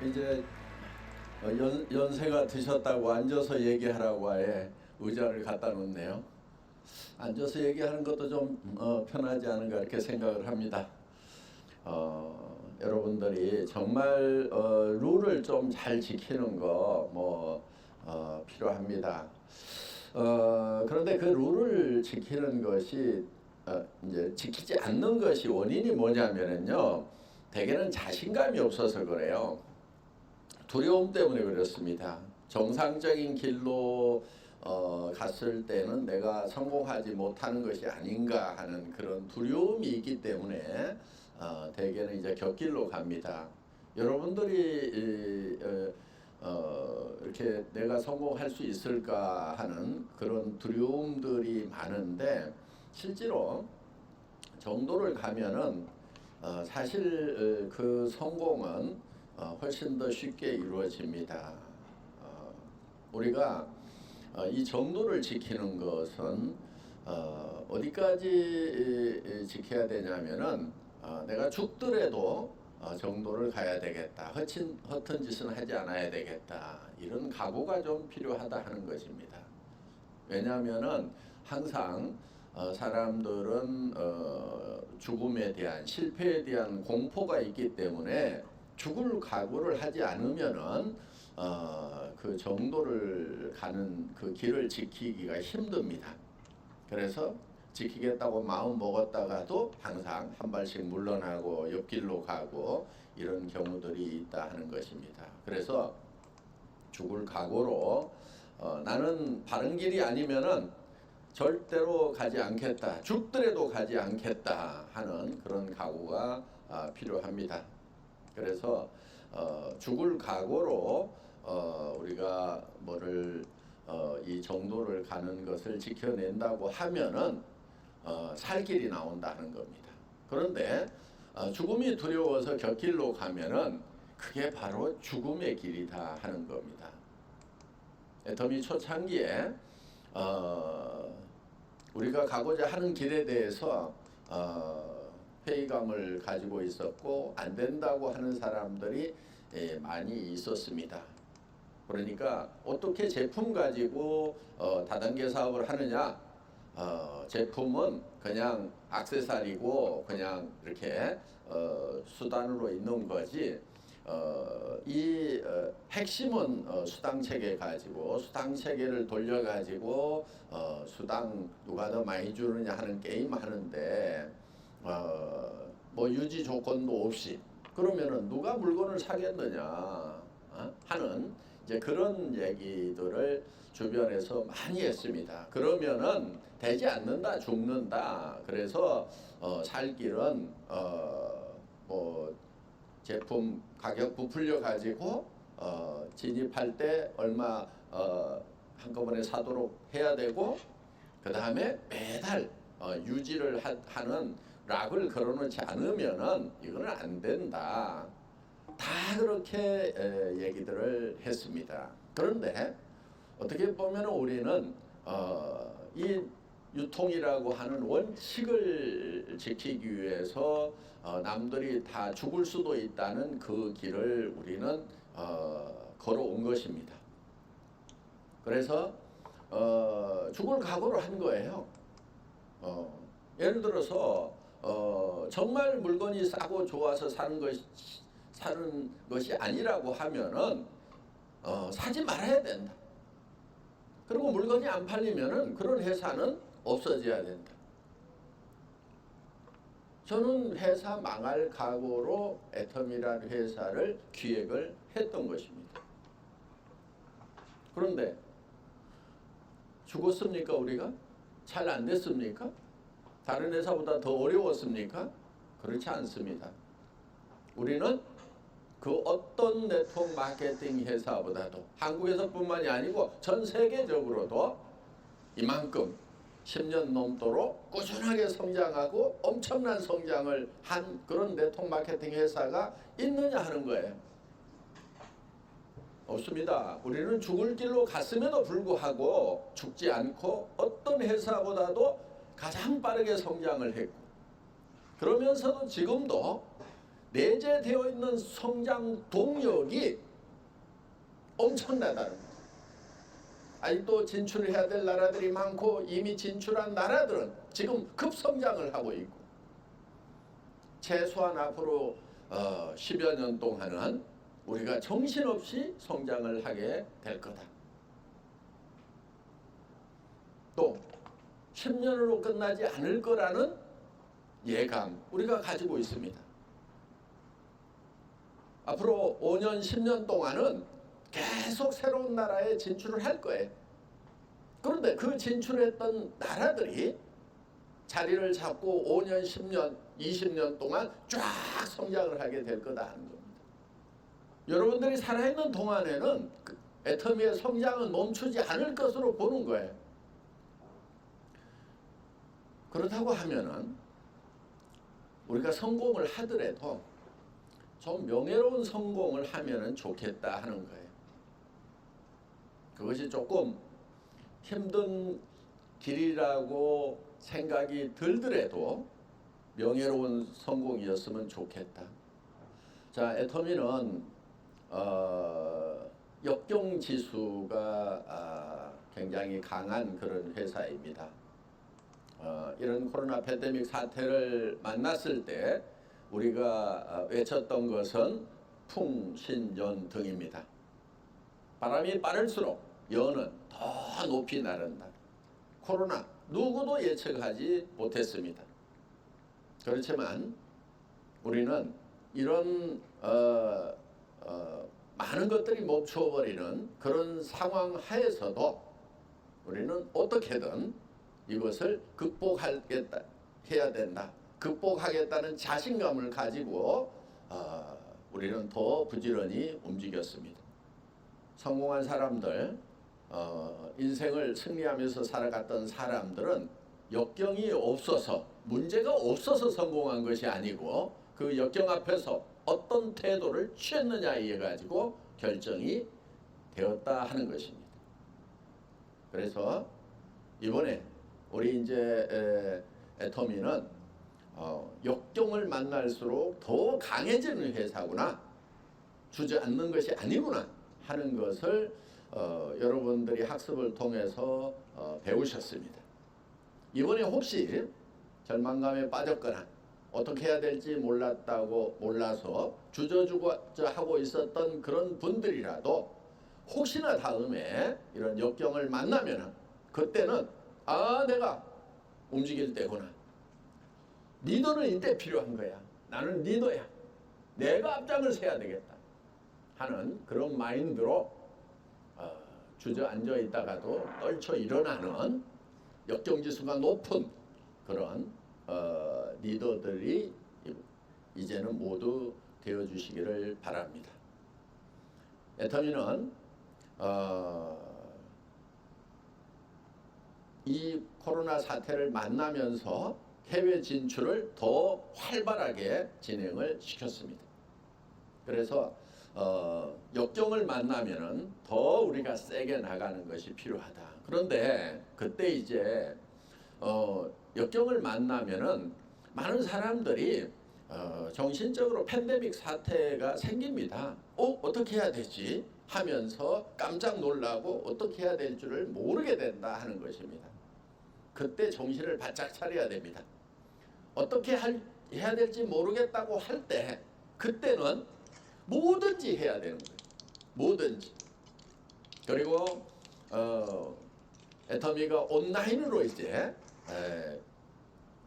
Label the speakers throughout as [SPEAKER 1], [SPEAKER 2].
[SPEAKER 1] 이제 연세가 드셨다고 앉아서 얘기하라고 아예 의자를 갖다 놓네요. 앉아서 얘기하는 것도 좀 편하지 않은가 이렇게 생각을 합니다. 여러분들이 정말 룰을 좀 잘 지키는 거 필요합니다. 그런데 그 룰을 지키는 것이 이제 지키지 않는 것이 원인이 뭐냐면요, 대개는 자신감이 없어서 그래요. 두려움 때문에 그렇습니다. 정상적인 길로 갔을 때는 내가 성공하지 못하는 것이 아닌가 하는 그런 두려움이 있기 때문에 대개는 이제 곁길로 갑니다. 여러분들이 이렇게 내가 성공할 수 있을까 하는 그런 두려움들이 많은데, 실제로 정도를 가면은 사실 그 성공은 훨씬 더 쉽게 이루어집니다. 우리가 이 정도를 지키는 것은 어디까지 지켜야 되냐면은 내가 죽더라도 정도를 가야 되겠다, 허튼 짓은 하지 않아야 되겠다, 이런 각오가 좀 필요하다 하는 것입니다. 왜냐하면은 항상 사람들은 죽음에 대한, 실패에 대한 공포가 있기 때문에 죽을 각오를 하지 않으면은 그 정도를 가는 그 길을 지키기가 힘듭니다. 그래서 지키겠다고 마음 먹었다가도 항상 한 발씩 물러나고 옆길로 가고 이런 경우들이 있다 하는 것입니다. 그래서 죽을 각오로 나는 바른 길이 아니면은 절대로 가지 않겠다, 죽더라도 가지 않겠다 하는 그런 각오가 필요합니다. 그래서 죽을 각오로 우리가 이 정도를 가는 것을 지켜낸다고 하면은 살 길이 나온다는 겁니다. 그런데 죽음이 두려워서 곁길로 가면은 그게 바로 죽음의 길이다 하는 겁니다. 애터미 초창기에 우리가 가고자 하는 길에 대해서 회의감을 가지고 있었고 안 된다고 하는 사람들이 많이 있었습니다. 그러니까 어떻게 제품 가지고 다단계 사업을 하느냐, 제품은 그냥 액세서리고 그냥 이렇게 수단으로 있는 거지, 핵심은 수당체계 가지고 수당체계를 돌려가지고 수당 누가 더 많이 주느냐 하는 게임 하는데 유지 조건도 없이 그러면은 누가 물건을 사겠느냐 하는 이제 그런 얘기들을 주변에서 많이 했습니다. 그러면은 되지 않는다, 죽는다. 그래서 살 길은 제품 가격 부풀려 가지고 진입할 때 얼마 한꺼번에 사도록 해야 되고, 그 다음에 매달 유지를 하는 락을 걸어놓지 않으면은 이거는 안 된다. 다 그렇게 얘기들을 했습니다. 그런데 어떻게 보면 우리는 이 유통이라고 하는 원칙을 지키기 위해서 남들이 다 죽을 수도 있다는 그 길을 우리는 걸어온 것입니다. 그래서 죽을 각오를 한 거예요. 예를 들어서 정말 물건이 싸고 좋아서 사는 것이 아니라고 하면은 사지 말아야 된다. 그리고 물건이 안 팔리면은 그런 회사는 없어져야 된다. 저는 회사 망할 각오로 애텀이라는 회사를 기획을 했던 것입니다. 그런데 죽었습니까? 우리가? 잘 안 됐습니까? 다른 회사보다 더 어려웠습니까? 그렇지 않습니다. 우리는 그 어떤 네트워크 마케팅 회사보다도 한국에서뿐만이 아니고 전 세계적으로도 이만큼 10년 넘도록 꾸준하게 성장하고 엄청난 성장을 한 그런 네트워크 마케팅 회사가 있느냐 하는 거예요. 없습니다. 우리는 죽을 길로 갔음에도 불구하고 죽지 않고 어떤 회사보다도 가장 빠르게 성장을 했고, 그러면서도 지금도 내재되어 있는 성장 동력이 엄청나다는 거예요. 아직도 진출해야 될 나라들이 많고 이미 진출한 나라들은 지금 급성장을 하고 있고 최소한 앞으로 10여 년 동안은 우리가 정신없이 성장을 하게 될 거다. 또 10년으로 끝나지 않을 거라는 예감 우리가 가지고 있습니다. 앞으로 5년, 10년 동안은 계속 새로운 나라에 진출을 할 거예요. 그런데 그 진출했던 나라들이 자리를 잡고 5년, 10년, 20년 동안 쫙 성장을 하게 될 거다 하는 겁니다. 여러분들이 살아있는 동안에는 그 애터미의 성장은 멈추지 않을 것으로 보는 거예요. 그렇다고 하면은 우리가 성공을 하더라도 좀 명예로운 성공을 하면은 좋겠다 하는 거예요. 그것이 조금 힘든 길이라고 생각이 들더라도 명예로운 성공이었으면 좋겠다. 자, 애터미는 역경지수가 굉장히 강한 그런 회사입니다. 이런 코로나 팬데믹 사태를 만났을 때 우리가 외쳤던 것은 풍신연 등입니다. 바람이 빠를수록 연은 더 높이 나른다. 코로나 누구도 예측하지 못했습니다. 그렇지만 우리는 이런 많은 것들이 멈춰버리는 그런 상황 하에서도 우리는 어떻게든 이것을 극복하겠다 해야 된다. 극복하겠다는 자신감을 가지고 우리는 더 부지런히 움직였습니다. 성공한 사람들, 인생을 승리하면서 살아갔던 사람들은 역경이 없어서, 문제가 없어서 성공한 것이 아니고 그 역경 앞에서 어떤 태도를 취했느냐에 가지고 결정이 되었다 하는 것입니다. 그래서 이번에 우리 이제 애터미는 역경을 만날수록 더 강해지는 회사구나, 주저앉는 것이 아니구나 하는 것을 여러분들이 학습을 통해서 배우셨습니다. 이번에 혹시 절망감에 빠졌거나 어떻게 해야 될지 몰라서 주저주저 하고 있었던 그런 분들이라도 혹시나 다음에 이런 역경을 만나면 그때는 내가 움직일 때구나. 리더는 이때 필요한 거야. 나는 리더야. 내가 앞장을 서야 되겠다 하는 그런 마인드로 주저앉아 있다가도 떨쳐 일어나는 역경지수가 높은 그런 리더들이 이제는 모두 되어주시기를 바랍니다. 애터미는 이 코로나 사태를 만나면서 해외 진출을 더 활발하게 진행을 시켰습니다. 그래서 역경을 만나면은 더 우리가 세게 나가는 것이 필요하다. 그런데 그때 이제 역경을 만나면은 많은 사람들이 정신적으로 팬데믹 사태가 생깁니다. 어떻게 해야 되지? 하면서 깜짝 놀라고 어떻게 해야 될 줄을 모르게 된다 하는 것입니다. 그때 정신을 바짝 차려야 됩니다. 어떻게 해야 될지 모르겠다고 할 때 그때는 뭐든지 해야 되는 거예요. 뭐든지. 그리고 애터미가 온라인으로 이제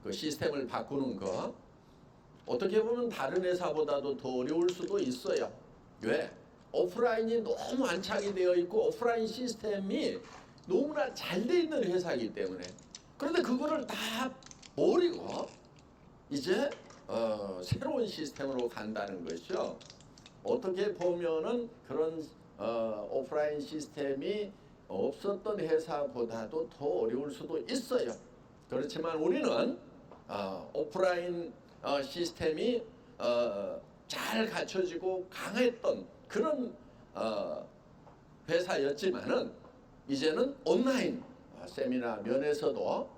[SPEAKER 1] 그 시스템을 바꾸는 거 어떻게 보면 다른 회사보다도 더 어려울 수도 있어요. 왜? 오프라인이 너무 안착이 되어 있고 오프라인 시스템이 너무나 잘 돼 있는 회사이기 때문에. 그런데 그거를 다 버리고 이제 새로운 시스템으로 간다는 것이죠. 어떻게 보면은 그런 오프라인 시스템이 없었던 회사보다도 더 어려울 수도 있어요. 그렇지만 우리는 오프라인 시스템이 잘 갖춰지고 강했던 그런 회사였지만은 이제는 온라인 세미나 면에서도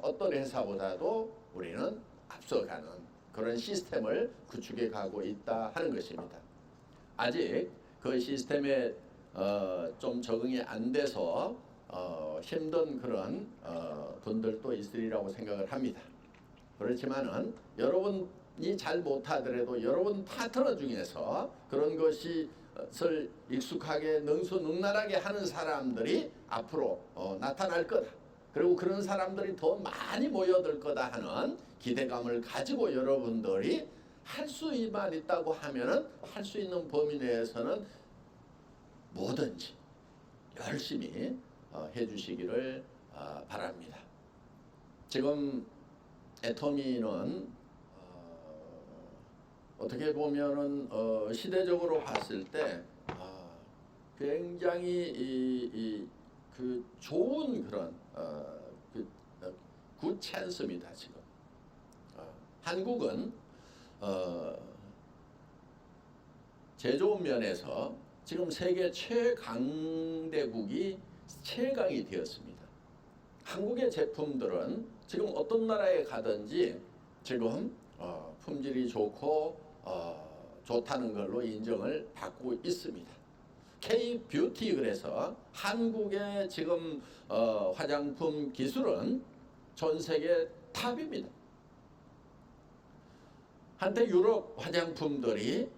[SPEAKER 1] 어떤 회사보다도 우리는 앞서가는 그런 시스템을 구축해 가고 있다 하는 것입니다. 아직 그 시스템에 좀 적응이 안 돼서 힘든 그런 분들도 있으리라고 생각을 합니다. 그렇지만은 여러분이 잘 못하더라도 여러분 파트너 중에서 그런 것을 익숙하게 능수능란하게 하는 사람들이 앞으로 나타날 거다. 그리고 그런 사람들이 더 많이 모여들 거다 하는 기대감을 가지고 여러분들이 할 수만 있다고 하면은 할 수 있는 범위 내에서는 뭐든지 열심히 해주시기를 바랍니다. 지금 애터미는 어떻게 보면은 시대적으로 봤을 때 굉장히 그 좋은 그런 굿 찬스입니다. 지금 한국은 제조업 면에서 지금 세계 최강대국이 최강이 되었습니다. 한국의 제품들은 지금 어떤 나라에 가든지 지금 품질이 좋고 좋다는 걸로 인정을 받고 있습니다. K-뷰티 그래서 한국의 지금 화장품 기술은 전 세계 탑입니다. 한때 유럽 화장품들이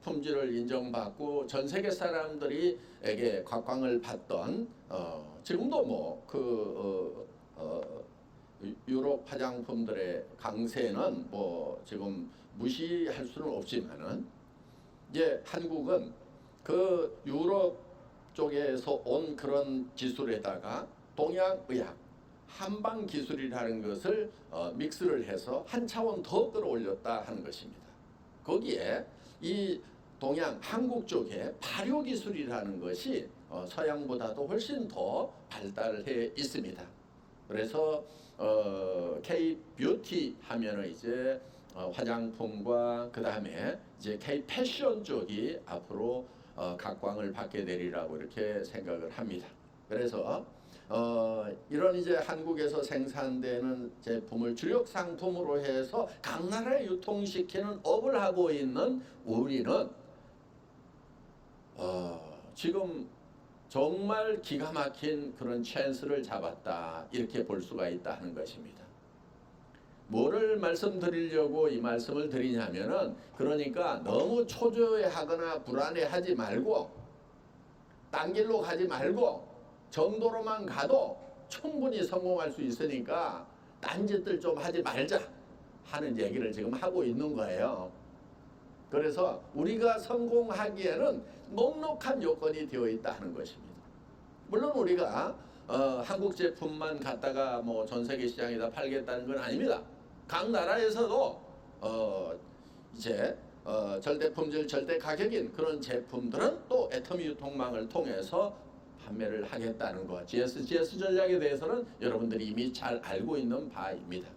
[SPEAKER 1] 품질을 인정받고 전 세계 사람들이에게 각광을 받던 지금도 뭐 유럽 화장품들의 강세는 뭐 지금 무시할 수는 없지만은 이제 한국은 그 유럽 쪽에서 온 그런 기술에다가 동양의학 한방 기술이라는 것을 믹스를 해서 한 차원 더 끌어올렸다 하는 것입니다. 거기에 이 동양 한국 쪽에 발효 기술이라는 것이 서양보다도 훨씬 더 발달해 있습니다. 그래서 K-뷰티 하면은 이제 화장품과 그 다음에 이제 K-패션 쪽이 앞으로 각광을 받게 되리라고 이렇게 생각을 합니다. 그래서 이런 이제 한국에서 생산되는 제품을 주력 상품으로 해서 각 나라에 유통시키는 업을 하고 있는 우리는 지금 정말 기가 막힌 그런 찬스를 잡았다 이렇게 볼 수가 있다 하는 것입니다. 뭐를 말씀드리려고 이 말씀을 드리냐면은 그러니까 너무 초조해하거나 불안해하지 말고 딴 길로 가지 말고 정도로만 가도 충분히 성공할 수 있으니까 딴짓들 좀 하지 말자 하는 얘기를 지금 하고 있는 거예요. 그래서 우리가 성공하기에는 넉넉한 요건이 되어 있다 하는 것입니다. 물론 우리가 한국 제품만 갖다가 뭐 전 세계 시장에다 팔겠다는 건 아닙니다. 각 나라에서도 이제 절대 품질 절대 가격인 그런 제품들은 또 애터미 유통망을 통해서 판매를 하겠다는 것. GS 전략에 대해서는 여러분들이 이미 잘 알고 있는 바입니다.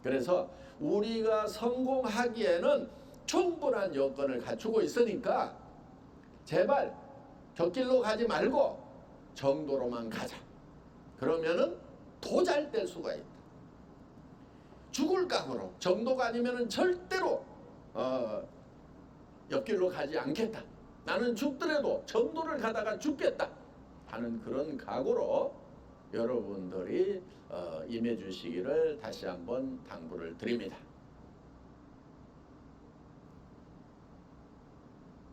[SPEAKER 1] 그래서 우리가 성공하기에는 충분한 여건을 갖추고 있으니까 제발 곁길로 가지 말고 정도로만 가자. 그러면은 더 잘 될 수가 있다. 죽을 각오로 정도가 아니면은 절대로 옆길로 가지 않겠다. 나는 죽더라도 정도를 가다가 죽겠다 하는 그런 각오로 여러분들이 임해 주시기를 다시 한번 당부를 드립니다.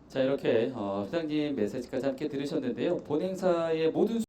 [SPEAKER 2] 자, 이렇게 회장님 메시지까지 함께 들으셨는데요. 본행사의 모든